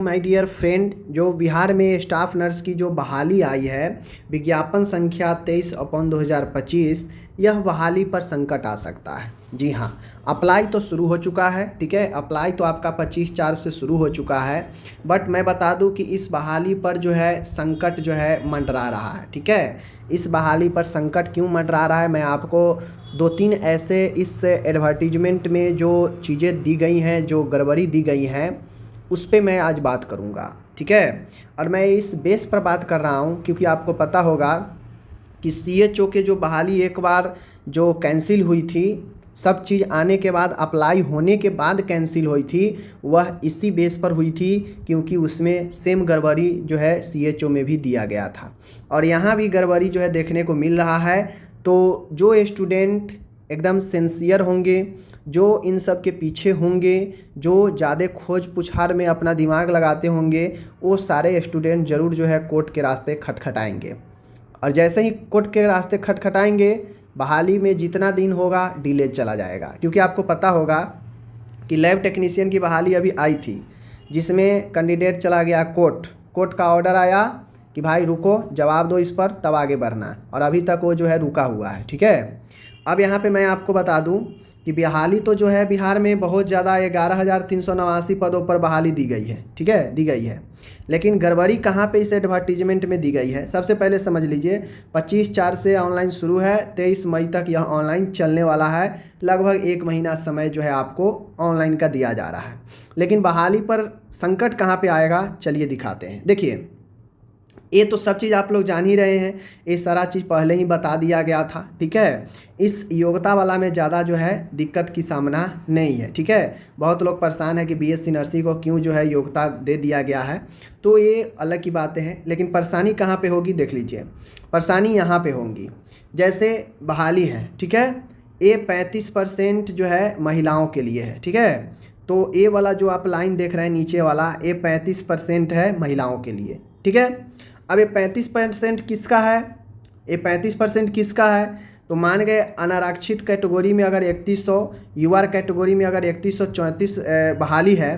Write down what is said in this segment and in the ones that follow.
My dear friend, जो बिहार में staff nurse की जो बहाली आई है, विज्ञापन संख्या 23/2025, यह बहाली पर संकट आ सकता है। जी हाँ, अप्लाई तो शुरू हो चुका है। ठीक है, अप्लाई तो आपका 25/4 से शुरू हो चुका है। बट मैं बता दूं कि इस बहाली पर जो है संकट जो है मंडरा रहा है। ठीक है, इस बहाली पर संकट क्यों मंडरा रहा है, मैं आपको 2-3 ऐसे इस एडवर्टीजमेंट में जो चीज़ें दी गई हैं, जो गड़बड़ी दी गई हैं, उस पे मैं आज बात करूँगा। ठीक है, और मैं इस बेस पर बात कर रहा हूँ क्योंकि आपको पता होगा कि सीएचओ के जो बहाली एक बार जो कैंसिल हुई थी, सब चीज़ आने के बाद, अप्लाई होने के बाद कैंसिल हुई थी, वह इसी बेस पर हुई थी क्योंकि उसमें सेम गड़बड़ी जो है सीएचओ में भी दिया गया था और यहाँ भी गड़बड़ी जो है देखने को मिल रहा है। तो जो स्टूडेंट एकदम सिंसियर होंगे, जो इन सब के पीछे होंगे, जो ज़्यादा खोज पुछार में अपना दिमाग लगाते होंगे, वो सारे स्टूडेंट ज़रूर जो है कोर्ट के रास्ते खटखटाएंगे। और जैसे ही कोर्ट के रास्ते खटखटाएंगे, बहाली में जितना दिन होगा डिले चला जाएगा। क्योंकि आपको पता होगा कि लैब टेक्नीशियन की बहाली अभी आई थी, जिसमें कैंडिडेट चला गया कोर्ट का ऑर्डर आया कि भाई रुको, जवाब दो इस पर, तब आगे बढ़ना, और अभी तक वो जो है रुका हुआ है। ठीक है, अब यहाँ पे मैं आपको बता दूं कि बहाली तो जो है बिहार में बहुत ज़्यादा 11,389 पदों पर बहाली दी गई है। ठीक है, दी गई है, लेकिन गड़बड़ी कहाँ पे इस एडवर्टीजमेंट में दी गई है, सबसे पहले समझ लीजिए। 25/4 से ऑनलाइन शुरू है, 23 मई तक यह ऑनलाइन चलने वाला है। लगभग 1 महीना समय जो है आपको ऑनलाइन का दिया जा रहा है। लेकिन बहाली पर संकट कहाँ पे आएगा, चलिए दिखाते हैं। देखिए, ये तो सब चीज़ आप लोग जान ही रहे हैं, ये सारा चीज़ पहले ही बता दिया गया था। ठीक है, इस योग्यता वाला में ज़्यादा जो है दिक्कत की सामना नहीं है। ठीक है, बहुत लोग परेशान है कि बीएससी नर्सिंग को क्यों जो है योग्यता दे दिया गया है, तो ये अलग की बातें हैं। लेकिन परेशानी कहाँ पे होगी, देख लीजिए। परेशानी यहाँ पे होंगी, जैसे बहाली है, ठीक है, ये 35% जो है महिलाओं के लिए है। ठीक है, तो ये वाला जो आप लाइन देख रहे हैं नीचे वाला, ये 35% है महिलाओं के लिए। ठीक है, अब ये 35% किसका है, ये 35% किसका है, तो मान गए अनारक्षित कैटेगरी में अगर 3100, युवा कैटेगरी में अगर 3134 बहाली है,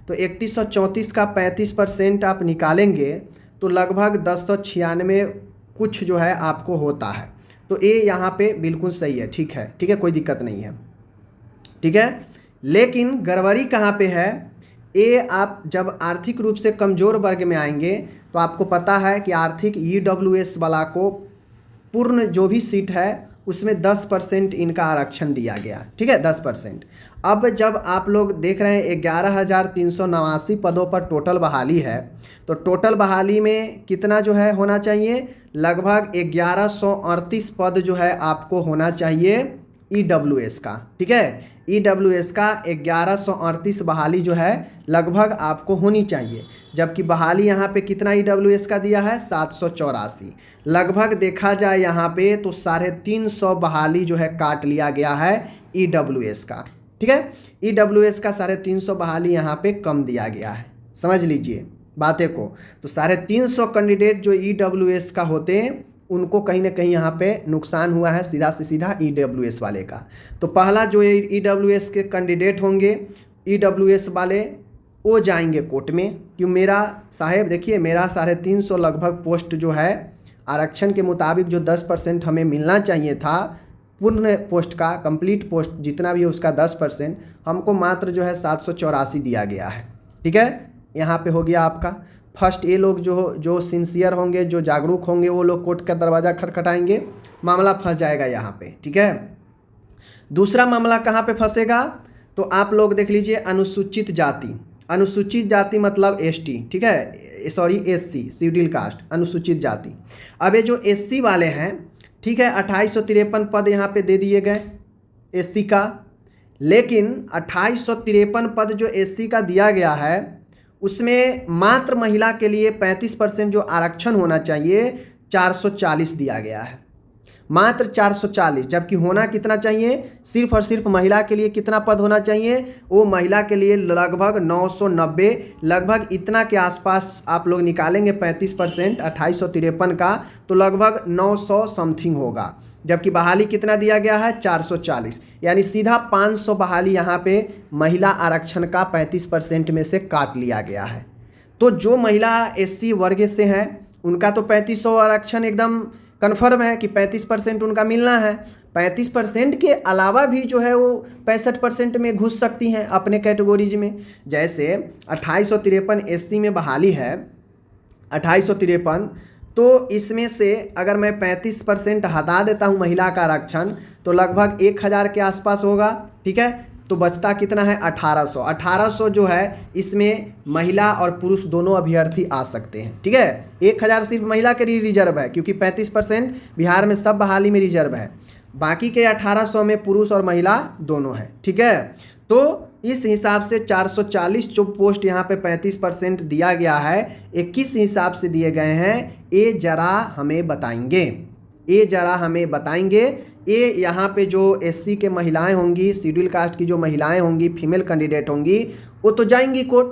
तो 3134 का 35% आप निकालेंगे तो लगभग 1096 कुछ जो है आपको होता है। तो ये यहाँ पे बिल्कुल सही है। ठीक है, ठीक है, कोई दिक्कत नहीं है। ठीक है, लेकिन गड़बड़ी कहाँ पे है, ये आप जब आर्थिक रूप से कमज़ोर वर्ग में आएंगे तो आपको पता है कि आर्थिक ईडब्ल्यूएस वाला को पूर्ण जो भी सीट है उसमें 10% इनका आरक्षण दिया गया। ठीक है, 10%। अब जब आप लोग देख रहे हैं 11,389 पदों पर टोटल बहाली है, तो टोटल बहाली में कितना जो है होना चाहिए, लगभग 1138 पद जो है आपको होना चाहिए ईडब्ल्यूएस का। ठीक है, ईडब्ल्यूएस का 1138 बहाली जो है लगभग आपको होनी चाहिए, जबकि बहाली यहाँ पे कितना ईडब्ल्यूएस का दिया है, 784। लगभग देखा जाए यहाँ पे तो 350 बहाली जो है काट लिया गया है ईडब्ल्यूएस का। ठीक है, ईडब्ल्यूएस का 350 बहाली यहाँ पे कम दिया गया है, समझ लीजिए बातें को। तो 350 कैंडिडेट जो ईडब्ल्यूएस का होते हैं, उनको कहीं ना कहीं यहाँ पे नुकसान हुआ है, सीधा से सीधा ईडब्ल्यूएस वाले का। तो पहला जो ईडब्ल्यूएस के कैंडिडेट होंगे, ईडब्ल्यूएस वाले, वो जाएंगे कोर्ट में। क्यों मेरा साहेब, देखिए मेरा 350 लगभग पोस्ट जो है आरक्षण के मुताबिक जो 10% हमें मिलना चाहिए था, पूर्ण पोस्ट का, कंप्लीट पोस्ट जितना भी है उसका 10%, हमको मात्र जो है 784 दिया गया है। ठीक है, यहाँ पे हो गया आपका फर्स्ट। ये लोग जो सिंसियर होंगे, जो जागरूक होंगे, वो लोग कोर्ट का दरवाज़ा खटखटाएंगे, मामला फंस जाएगा यहाँ पे। ठीक है, दूसरा मामला कहाँ पे फंसेगा, तो आप लोग देख लीजिए, अनुसूचित जाति। अनुसूचित जाति मतलब एसटी, ठीक है, सॉरी एससी, शेड्यूल कास्ट, अनुसूचित जाति। अब ये जो एससी वाले हैं, ठीक है, 2853 पद यहाँ पे दे दिए गए एससी का, लेकिन 2853 पद जो एससी का दिया गया है, उसमें मात्र महिला के लिए 35% जो आरक्षण होना चाहिए 440 दिया गया है, मात्र 440, जबकि होना कितना चाहिए, सिर्फ और सिर्फ महिला के लिए कितना पद होना चाहिए, वो महिला के लिए लगभग 990, लगभग इतना के आसपास आप लोग निकालेंगे 35% 2853 का, तो लगभग 900 समथिंग होगा। जबकि बहाली कितना दिया गया है, 440, यानी सीधा 500 बहाली यहाँ पे महिला आरक्षण का 35% में से काट लिया गया है। तो जो महिला SC वर्ग से हैं उनका तो 3500 आरक्षण एकदम कन्फर्म है कि 35% उनका मिलना है। 35% के अलावा भी जो है वो 65% में घुस सकती हैं अपने कैटेगरीज में। जैसे 2853 SC में बहाली है, 2853, तो इसमें से अगर मैं 35% हटा देता हूँ महिला का आरक्षण तो लगभग 1000 के आसपास होगा, ठीक है। तो बचता कितना है 1800। 1800 जो है इसमें महिला और पुरुष दोनों अभ्यर्थी आ सकते हैं, ठीक है। 1000 सिर्फ महिला के लिए रिजर्व है क्योंकि 35% बिहार में सब बहाली में रिजर्व है, बाकी के 1800 में पुरुष और महिला दोनों है, ठीक है। तो इस हिसाब से 440 जो पोस्ट यहाँ पे 35% दिया गया है, ये किस हिसाब से दिए गए हैं ये जरा हमें बताएंगे, ये यहाँ पे जो SC के महिलाएं होंगी, शेड्यूल कास्ट की जो महिलाएं होंगी, फीमेल कैंडिडेट होंगी, वो तो जाएंगी कोर्ट,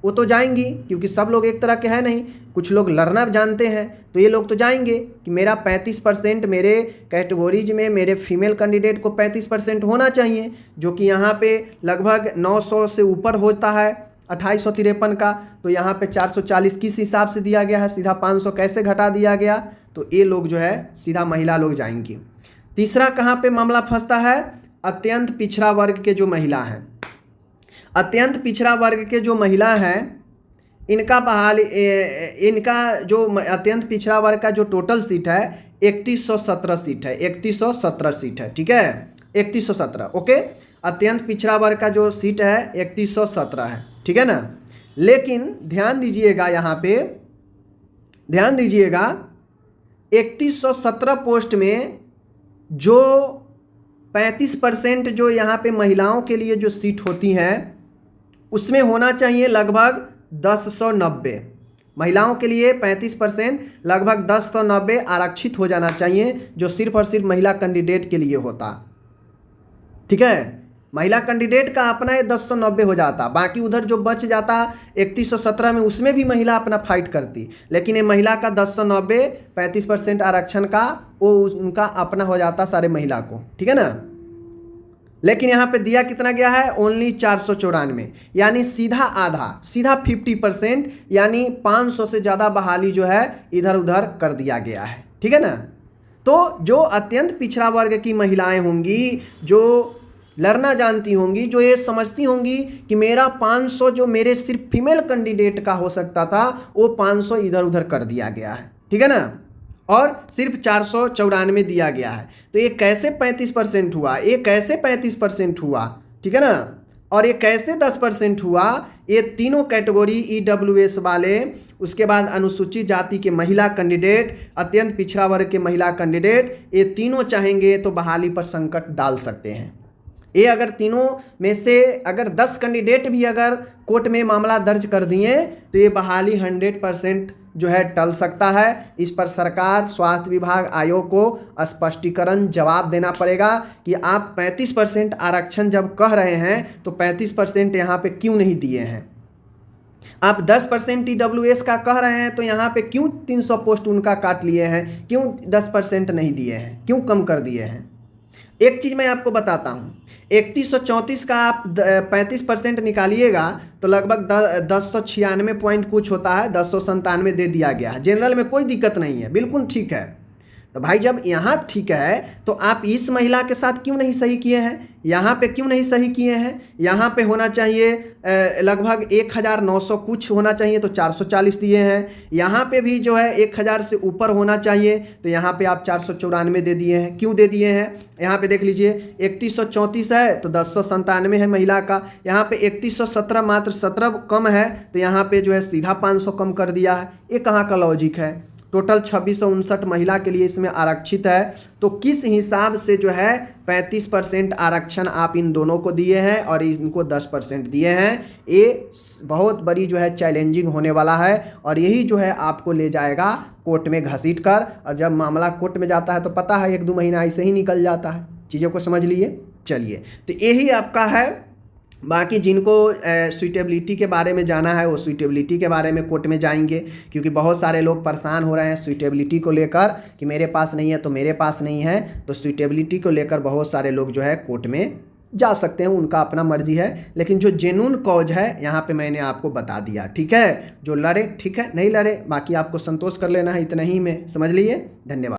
वो तो जाएंगी क्योंकि सब लोग एक तरह के हैं नहीं, कुछ लोग लड़ना जानते हैं, तो ये लोग तो जाएंगे कि मेरा 35% मेरे कैटेगरीज में मेरे फीमेल कैंडिडेट को 35% होना चाहिए, जो कि यहाँ पे लगभग 900 से ऊपर होता है 2853 का। तो यहाँ पे 440 किस हिसाब से दिया गया है, सीधा 500 कैसे घटा दिया गया, तो ये लोग जो है सीधा महिला लोग जाएंगी। तीसरा कहाँ पे मामला फंसता है, अत्यंत पिछड़ा वर्ग के जो महिला हैं, अत्यंत पिछड़ा वर्ग के जो महिला हैं इनका इनका जो अत्यंत पिछड़ा वर्ग का जो टोटल सीट है 3117 सीट है, 3117 सीट है, ठीक है, 3117, ओके। अत्यंत पिछड़ा वर्ग का जो सीट है 3117 है, ठीक है ना। लेकिन ध्यान दीजिएगा, यहाँ पे ध्यान दीजिएगा, 3117 पोस्ट में जो 35% जो यहाँ पे महिलाओं के लिए जो सीट होती हैं उसमें होना चाहिए लगभग 1090। महिलाओं के लिए 35% लगभग 1090 आरक्षित हो जाना चाहिए, जो सिर्फ और सिर्फ महिला कैंडिडेट के लिए होता, ठीक है। महिला कैंडिडेट का अपना ये 1090 हो जाता, बाकी उधर जो बच जाता 3117 में उसमें भी महिला अपना फाइट करती, लेकिन ये महिला का 1090 35% आरक्षण का वो उनका अपना हो जाता सारे महिला को, ठीक है ना। लेकिन यहाँ पे दिया कितना गया है, ओनली 494, यानी सीधा आधा, सीधा 50%, यानी 500 से ज़्यादा बहाली जो है इधर उधर कर दिया गया है, ठीक है ना। तो जो अत्यंत पिछड़ा वर्ग की महिलाएं होंगी, जो लड़ना जानती होंगी, जो ये समझती होंगी कि मेरा 500 जो मेरे सिर्फ फीमेल कैंडिडेट का हो सकता था वो 500 इधर उधर कर दिया गया है, ठीक है ना, और सिर्फ 494 दिया गया है। तो ये कैसे 35% हुआ, ये कैसे 35% हुआ, ठीक है ना, और ये कैसे 10% हुआ। ये तीनों कैटेगरी EWS वाले, उसके बाद अनुसूचित जाति के महिला कैंडिडेट, अत्यंत पिछड़ा वर्ग के महिला कैंडिडेट, ये तीनों चाहेंगे तो बहाली पर संकट डाल सकते हैं। ये अगर तीनों में से अगर 10 कैंडिडेट भी अगर कोर्ट में मामला दर्ज कर दिए तो ये बहाली 100% जो है टल सकता है। इस पर सरकार, स्वास्थ्य विभाग, आयोग को स्पष्टीकरण जवाब देना पड़ेगा कि आप 35% आरक्षण जब कह रहे हैं तो 35% यहाँ पे क्यों नहीं दिए हैं। आप 10% EWS का कह रहे हैं तो यहाँ पे क्यों 300 पोस्ट उनका काट लिए हैं, क्यों 10% नहीं दिए हैं, क्यों कम कर दिए हैं। एक चीज़ मैं आपको बताता हूँ, 3134 का आप 35% निकालिएगा तो लगभग 1096 पॉइंट कुछ होता है, 1097 दे दिया गया है। जनरल में कोई दिक्कत नहीं है, बिल्कुल ठीक है। तो भाई जब यहाँ ठीक है तो आप इस महिला के साथ क्यों नहीं सही किए हैं, यहाँ पे क्यों नहीं सही किए हैं। यहाँ पे होना चाहिए लगभग 1900 कुछ होना चाहिए तो 440 दिए हैं। यहाँ पे भी जो है 1000 से ऊपर होना चाहिए तो यहाँ पे आप 494 दे दिए हैं। क्यों दे दिए हैं, यहाँ पे देख लीजिए 3134 है तो 1097 है महिला का, यहाँ पे 3117 मात्र 17 कम है तो यहाँ पे जो है सीधा 500 कम कर दिया है। ये कहाँ का लॉजिक है। टोटल 2659 महिला के लिए इसमें आरक्षित है। तो किस हिसाब से जो है 35% आरक्षण आप इन दोनों को दिए हैं और इनको 10% दिए हैं, ये बहुत बड़ी जो है चैलेंजिंग होने वाला है और यही जो है आपको ले जाएगा कोर्ट में घसीट कर। और जब मामला कोर्ट में जाता है तो पता है 1-2 महीना ऐसे ही निकल जाता है। चीज़ों को समझ लिए। चलिए, तो यही आपका है। बाकी जिनको सूटेबिलिटी के बारे में जाना है वो सूटेबिलिटी के बारे में कोर्ट में जाएंगे, क्योंकि बहुत सारे लोग परेशान हो रहे हैं सूटेबिलिटी को लेकर कि मेरे पास नहीं है तो मेरे पास नहीं है। तो सूटेबिलिटी को लेकर बहुत सारे लोग जो है कोर्ट में जा सकते हैं, उनका अपना मर्जी है। लेकिन जो जेन्युइन कॉज है यहाँ पे मैंने आपको बता दिया, ठीक है। जो लड़े ठीक है, नहीं लड़े बाकी आपको संतोष कर लेना है, इतना ही में समझ लीजिए। धन्यवाद।